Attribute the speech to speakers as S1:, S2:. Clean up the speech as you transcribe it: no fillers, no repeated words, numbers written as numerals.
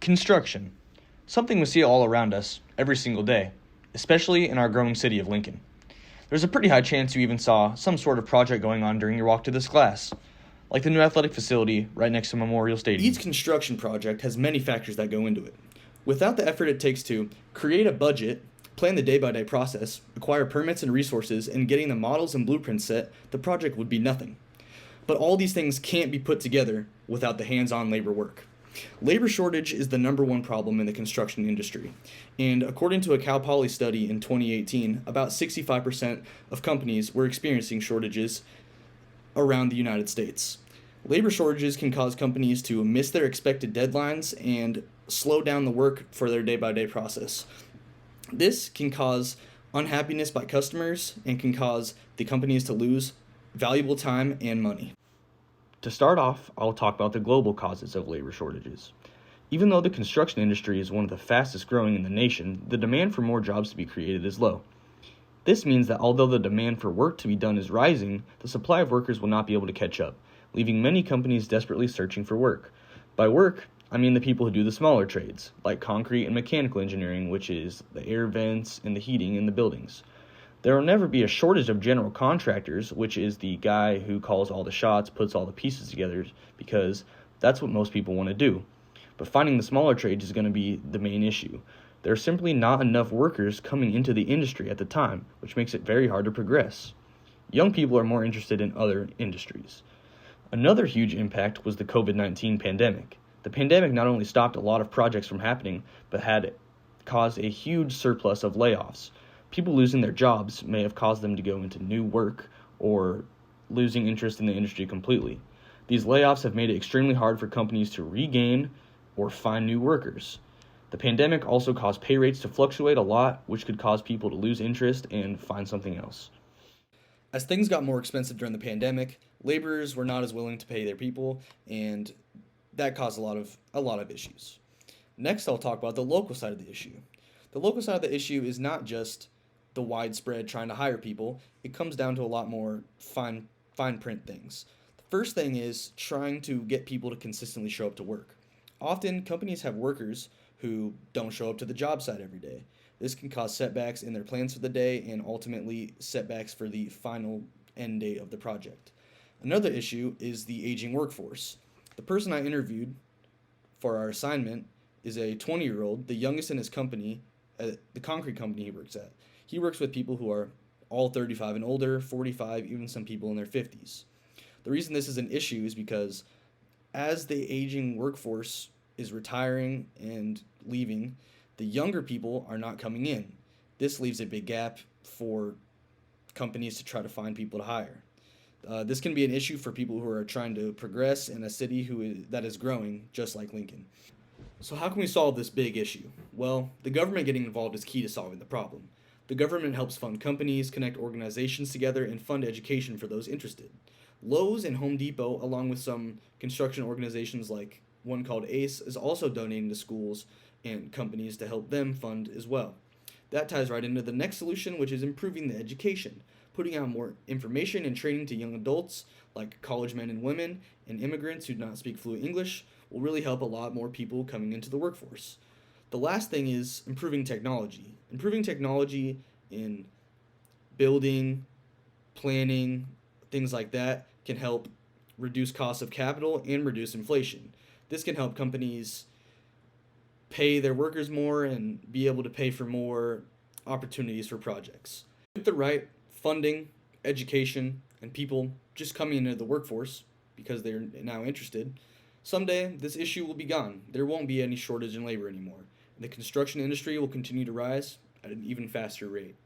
S1: Construction. Something we see all around us every single day, especially in our growing city of Lincoln. There's a pretty high chance you even saw some sort of project going on during your walk to this class, like the new athletic facility right next to Memorial Stadium.
S2: Each construction project has many factors that go into it. Without the effort it takes to create a budget, plan the day-by-day process, acquire permits and resources, and getting the models and blueprints set, the project would be nothing. But all these things can't be put together without the hands-on labor work. Labor shortage is the number one problem in the construction industry, and according to a Cal Poly study in 2018, about 65% of companies were experiencing shortages around the United States. Labor shortages can cause companies to miss their expected deadlines and slow down the work for their day-by-day process. This can cause unhappiness by customers and can cause the companies to lose valuable time and money.
S1: To start off, I'll talk about the global causes of labor shortages. Even though the construction industry is one of the fastest growing in the nation, the demand for more jobs to be created is low. This means that although the demand for work to be done is rising, the supply of workers will not be able to catch up, leaving many companies desperately searching for work. By work, I mean the people who do the smaller trades, like concrete and mechanical engineering, which is the air vents and the heating in the buildings. There will never be a shortage of general contractors, which is the guy who calls all the shots, puts all the pieces together, because that's what most people want to do. But finding the smaller trades is going to be the main issue. There are simply not enough workers coming into the industry at the time, which makes it very hard to progress. Young people are more interested in other industries. Another huge impact was the COVID-19 pandemic. The pandemic not only stopped a lot of projects from happening, but had caused a huge surplus of layoffs. People losing their jobs may have caused them to go into new work or losing interest in the industry completely. These layoffs have made it extremely hard for companies to regain or find new workers. The pandemic also caused pay rates to fluctuate a lot, which could cause people to lose interest and find something else.
S2: As things got more expensive during the pandemic, laborers were not as willing to pay their people, and that caused a lot of issues. Next, I'll talk about the local side of the issue. The local side of the issue is not just the widespread trying to hire people. It comes down to a lot more fine print things. The first thing is trying to get people to consistently show up to work. Often, companies have workers who don't show up to the job site every day. This can cause setbacks in their plans for the day and ultimately setbacks for the final end date of the project. Another issue is the aging workforce. The person I interviewed for our assignment is a 20-year-old, the youngest in his company, the concrete company he works at. He works with people who are all 35 and older, 45, even some people in their 50s. The reason this is an issue is because as the aging workforce is retiring and leaving, the younger people are not coming in. This leaves a big gap for companies to try to find people to hire. This can be an issue for people who are trying to progress in a city that is growing, just like Lincoln. So how can we solve this big issue? Well, the government getting involved is key to solving the problem. The government helps fund companies, connect organizations together, and fund education for those interested. Lowe's and Home Depot, along with some construction organizations like one called ACE, is also donating to schools and companies to help them fund as well. That ties right into the next solution, which is improving the education. Putting out more information and training to young adults, like college men and women, and immigrants who do not speak fluent English, will really help a lot more people coming into the workforce. The last thing is improving technology. Improving technology in building, planning, things like that can help reduce costs of capital and reduce inflation. This can help companies pay their workers more and be able to pay for more opportunities for projects. With the right funding, education, and people just coming into the workforce because they're now interested, someday this issue will be gone. There won't be any shortage in labor anymore. The construction industry will continue to rise at an even faster rate.